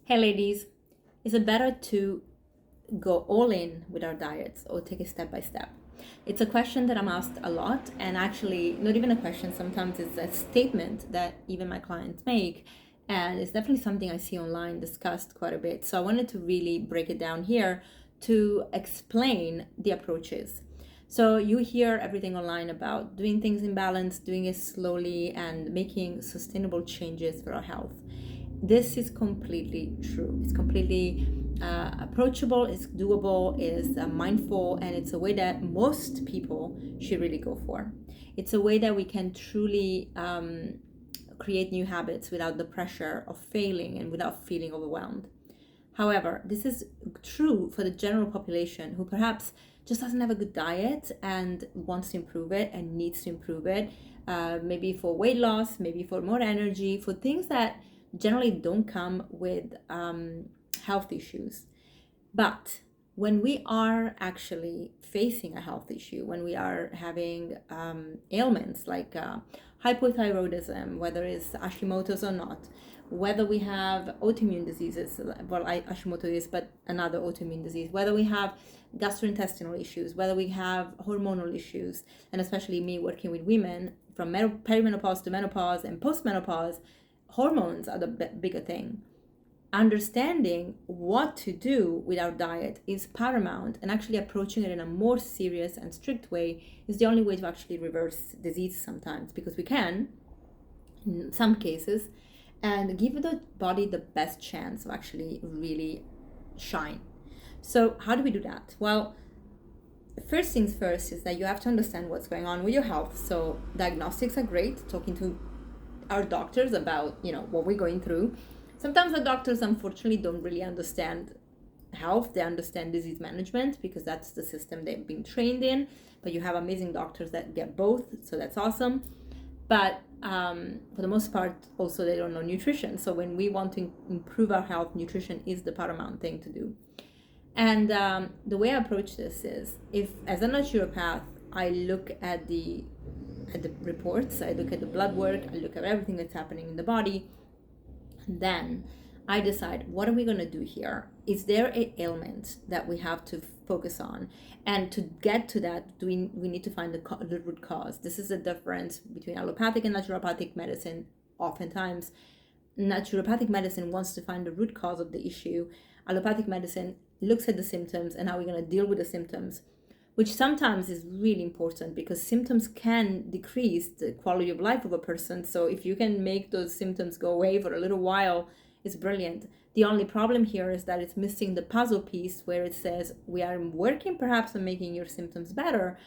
Hey ladies, is it better to go all in with our diets or take it step by step? It's a question that I'm asked a lot, and actually, not even a question, sometimes it's a statement that even my clients make, and it's definitely something I see online discussed quite a bit. So I wanted to really break it down here to explain the approaches. So you hear everything online about doing things in balance, doing it slowly, and making sustainable changes for our health. This is completely true. It's completely approachable, it's doable, it's mindful, and it's a way that most people should really go for. It's a way that we can truly create new habits without the pressure of failing and without feeling overwhelmed. However, this is true for the general population who perhaps just doesn't have a good diet and wants to improve it and needs to improve it, maybe for weight loss, maybe for more energy, for things that generally don't come with health issues. But when we are actually facing a health issue, when we are having ailments like hypothyroidism, whether it's Hashimoto's or not, whether we have autoimmune diseases, well, Hashimoto is, but another autoimmune disease, whether we have gastrointestinal issues, whether we have hormonal issues, and especially me working with women from perimenopause to menopause and postmenopause, hormones are the bigger thing. Understanding what to do with our diet is paramount, and actually approaching it in a more serious and strict way is the only way to actually reverse disease sometimes, because we can, in some cases, and give the body the best chance of actually really shine. So, how do we do that? Well, first things first is that you have to understand what's going on with your health. So, diagnostics are great, talking to our doctors about what we're going through. Sometimes the doctors unfortunately don't really understand health, they understand disease management because that's the system they've been trained in. But you have amazing doctors that get both, so that's awesome. But for the most part, also they don't know nutrition. So when we want to improve our health, nutrition is the paramount thing to do. And the way I approach this is, if as a naturopath I look at the reports, I look at the blood work, I look at everything that's happening in the body, and then I decide, what are we going to do here? Is there an ailment that we have to focus on? And to get to that, we need to find the root cause. This is the difference between allopathic and naturopathic medicine. Oftentimes, naturopathic medicine wants to find the root cause of the issue. Allopathic medicine looks at the symptoms and how we're going to deal with the symptoms, which sometimes is really important because symptoms can decrease the quality of life of a person. So if you can make those symptoms go away for a little while, it's brilliant. The only problem here is that it's missing the puzzle piece where it says we are working perhaps on making your symptoms better,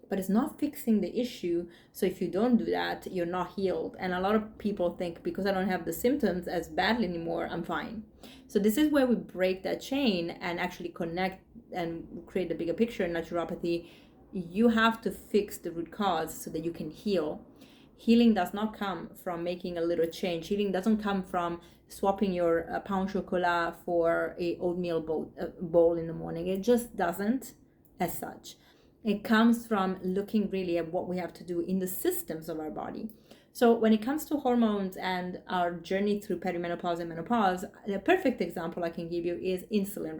but it's not fixing the issue. So if you don't do that, you're not healed. And a lot of people think, because I don't have the symptoms as badly anymore, I'm fine. So this is where we break that chain and actually connect and create a bigger picture in naturopathy. You have to fix the root cause so that you can heal. Healing does not come from making a little change. Healing doesn't come from swapping your pain au chocolat for a oatmeal bowl in the morning. It just doesn't, as such. It comes from looking really at what we have to do in the systems of our body. So when it comes to hormones and our journey through perimenopause and menopause, the perfect example I can give you is insulin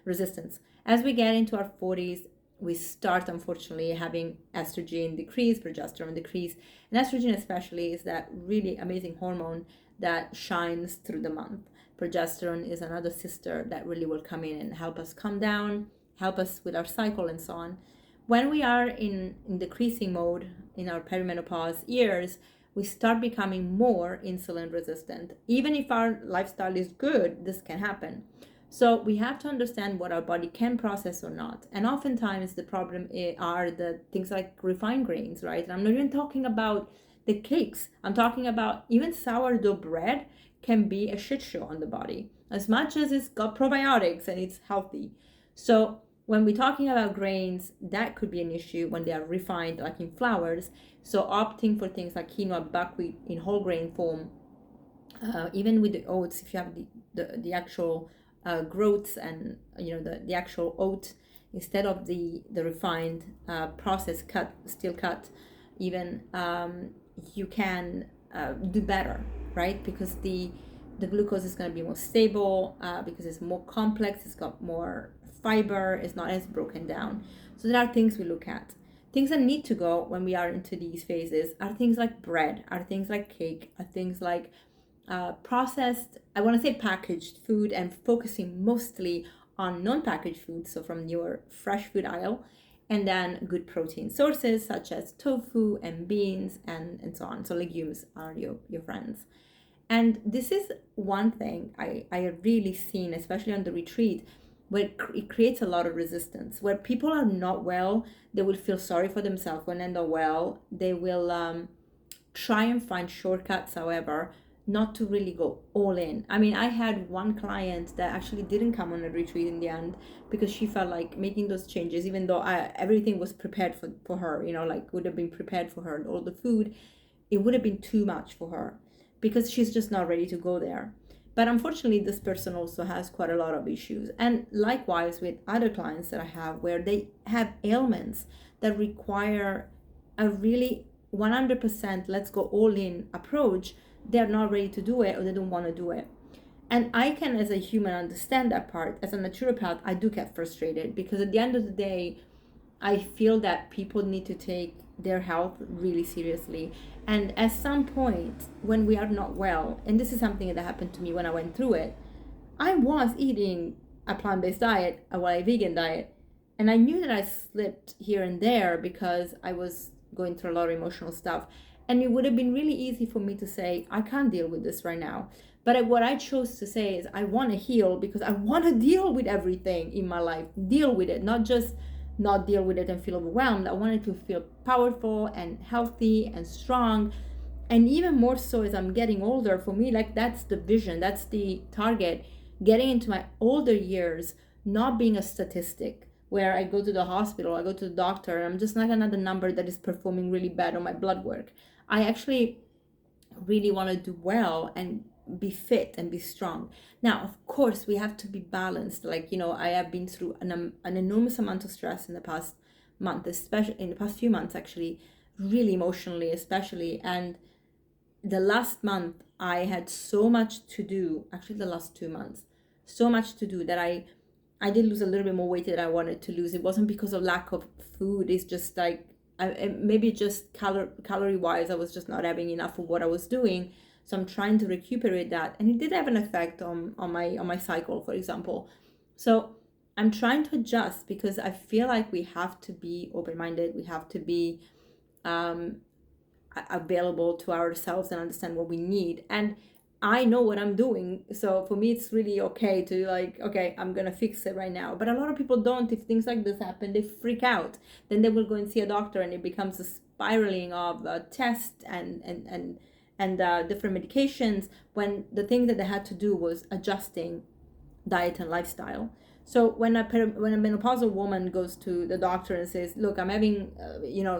resistance. As we get into our 40s, we start unfortunately having estrogen decrease, progesterone decrease, and estrogen especially is that really amazing hormone that shines through the month. Progesterone is another sister that really will come in and help us calm down, help us with our cycle and so on. When we are in decreasing mode in our perimenopause years, we start becoming more insulin resistant. Even if our lifestyle is good, this can happen. So we have to understand what our body can process or not. And oftentimes the problem are the things like refined grains, right? And I'm not even talking about the cakes. I'm talking about even sourdough bread can be a shit show on the body, as much as it's got probiotics and it's healthy. So when we're talking about grains, that could be an issue when they are refined, like in flours. So opting for things like quinoa, buckwheat in whole grain form, even with the oats, if you have the actual groats and the actual oat instead of the refined processed cut, steel cut, even you can do better, right? Because the glucose is going to be more stable because it's more complex, it's got more fiber, it's not as broken down. So there are things we look at. Things that need to go when we are into these phases are things like bread, are things like cake, are things like processed, I want to say packaged food, and focusing mostly on non-packaged food, so from your fresh food aisle, and then good protein sources such as tofu and beans and so on. So legumes are your friends. And this is one thing I have really seen, especially on the retreat, where it creates a lot of resistance. Where people are not well, they will feel sorry for themselves. When they're not well, they will try and find shortcuts, however, not to really go all in. I mean, I had one client that actually didn't come on a retreat in the end because she felt like making those changes, even though everything was prepared for her, like would have been prepared for her, all the food, it would have been too much for her because she's just not ready to go there. But unfortunately, this person also has quite a lot of issues. And likewise with other clients that I have where they have ailments that require a really 100% let's go all in approach, they're not ready to do it or they don't want to do it. And I can, as a human, understand that part. As a naturopath, I do get frustrated because at the end of the day, I feel that people need to take their health really seriously. And at some point, when we are not well, and this is something that happened to me when I went through it, I was eating a plant-based diet, a vegan diet, and I knew that I slipped here and there because I was going through a lot of emotional stuff. And it would have been really easy for me to say, I can't deal with this right now. But what I chose to say is, I want to heal because I want to deal with everything in my life, deal with it, not just not deal with it and feel overwhelmed. I wanted to feel powerful and healthy and strong. And even more so as I'm getting older, for me, like that's the vision, that's the target, getting into my older years, not being a statistic where I go to the hospital, I go to the doctor, and I'm just not another number that is performing really bad on my blood work. I actually really want to do well and be fit and be strong. Now, of course, we have to be balanced. Like, I have been through an enormous amount of stress in the past month, especially in the past few months, actually, really emotionally, especially. And the last month, I had so much to do, actually, the last 2 months, so much to do that I did lose a little bit more weight than I wanted to lose. It wasn't because of lack of food. It's just like, maybe just calorie wise, I was just not having enough of what I was doing. So I'm trying to recuperate that. And it did have an effect on my cycle, for example. So I'm trying to adjust because I feel like we have to be open-minded. We have to be available to ourselves and understand what we need. And I know what I'm doing. So for me, it's really okay to okay, I'm going to fix it right now. But a lot of people don't. If things like this happen, they freak out. Then they will go and see a doctor and it becomes a spiraling of tests and different medications when the thing that they had to do was adjusting diet and lifestyle. So when a menopausal woman goes to the doctor and says, look, I'm having,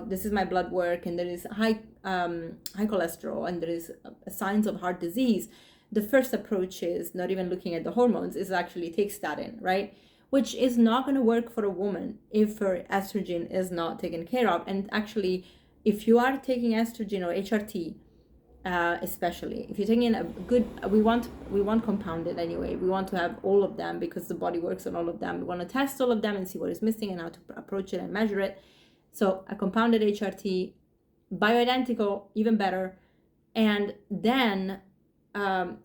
this is my blood work and there is high cholesterol and there is signs of heart disease, the first approach is not even looking at the hormones, is actually take statin, right? Which is not going to work for a woman if her estrogen is not taken care of. And actually, if you are taking estrogen or HRT, especially if you're taking a good, we want compounded anyway. We want to have all of them because the body works on all of them. We want to test all of them and see what is missing and how to approach it and measure it. So a compounded HRT, bioidentical, even better, and then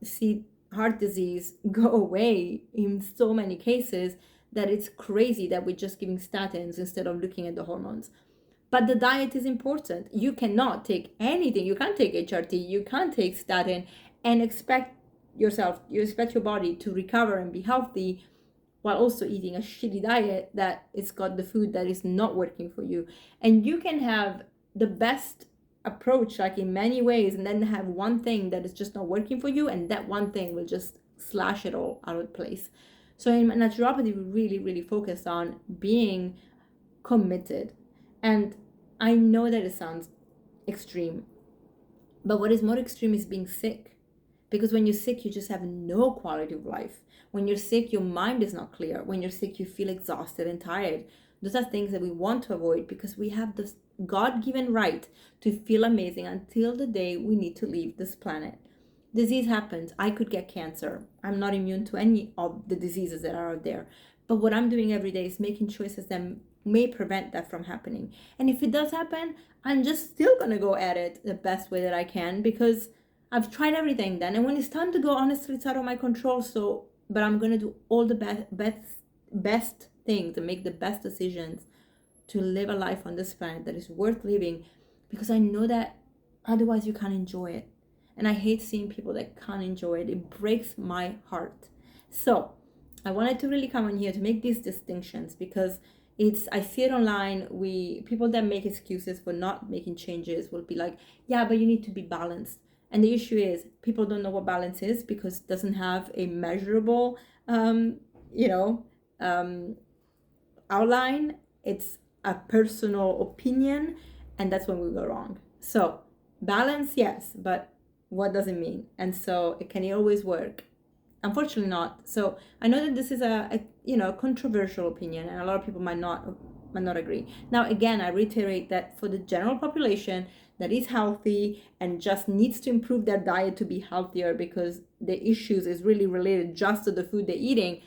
see heart disease go away in so many cases that it's crazy that we're just giving statins instead of looking at the hormones. But the diet is important. You cannot take anything. You can't take HRT. You can't take statin and expect your body to recover and be healthy while also eating a shitty diet that it's got the food that is not working for you. And you can have the best approach, like in many ways, and then have one thing that is just not working for you, and that one thing will just slash it all out of place. So in naturopathy, we really, really focus on being committed. And I know that it sounds extreme, but what is more extreme is being sick. Because when you're sick, you just have no quality of life. When you're sick, your mind is not clear. When you're sick, you feel exhausted and tired. Those are things that we want to avoid because we have this God-given right to feel amazing until the day we need to leave this planet. Disease happens. I could get cancer. I'm not immune to any of the diseases that are out there. But what I'm doing every day is making choices that may prevent that from happening. And if it does happen, I'm just still going to go at it the best way that I can, because I've tried everything then. And when it's time to go, honestly, it's out of my control. So, but I'm going to do all the best things and make the best decisions to live a life on this planet that is worth living, because I know that otherwise you can't enjoy it. And I hate seeing people that can't enjoy it. It breaks my heart. So I wanted to really come on here to make these distinctions, because I see it online. People that make excuses for not making changes will be like, yeah, but you need to be balanced. And the issue is people don't know what balance is, because it doesn't have a measurable outline. It's a personal opinion, and that's when we go wrong. So balance, yes, but what does it mean? And so can it always work? Unfortunately not. So I know that this is a controversial opinion, and a lot of people might not agree. Now again, I reiterate that for the general population that is healthy and just needs to improve their diet to be healthier, because the issues is really related just to the food they're eating,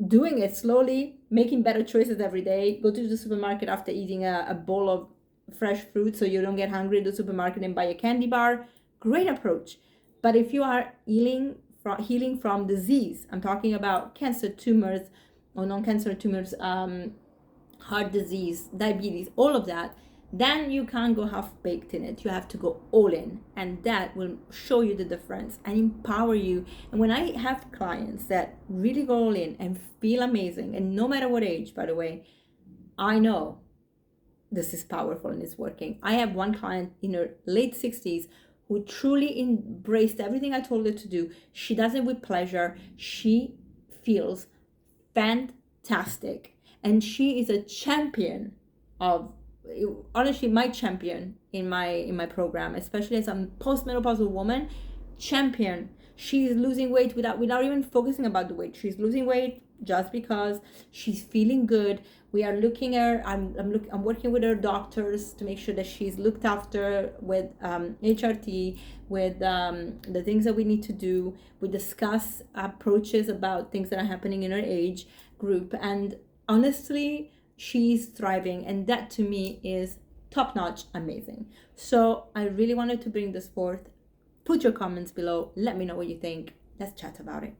doing it slowly, making better choices every day, go to the supermarket after eating a bowl of fresh fruit so you don't get hungry at the supermarket and buy a candy bar, great approach. But if you are healing from disease, I'm talking about cancer, tumors, or non-cancer tumors, heart disease, diabetes, all of that, then you can't go half-baked in it. You have to go all in, and that will show you the difference and empower you. And when I have clients that really go all in and feel amazing, and no matter what age, by the way, I know this is powerful and it's working. I have one client in her late 60s who truly embraced everything I told her to do. She does it with pleasure. She feels fantastic. And she is a champion of, honestly, my champion in my program, especially as a postmenopausal woman, champion. She's losing weight without even focusing about the weight. She's losing weight just because she's feeling good. We are looking at her. I'm working with her doctors to make sure that she's looked after with HRT, with the things that we need to do. We discuss approaches about things that are happening in her age group, and honestly, she's thriving, and that to me is top-notch amazing. So I really wanted to bring this forth. Put your comments below. Let me know what you think. Let's chat about it.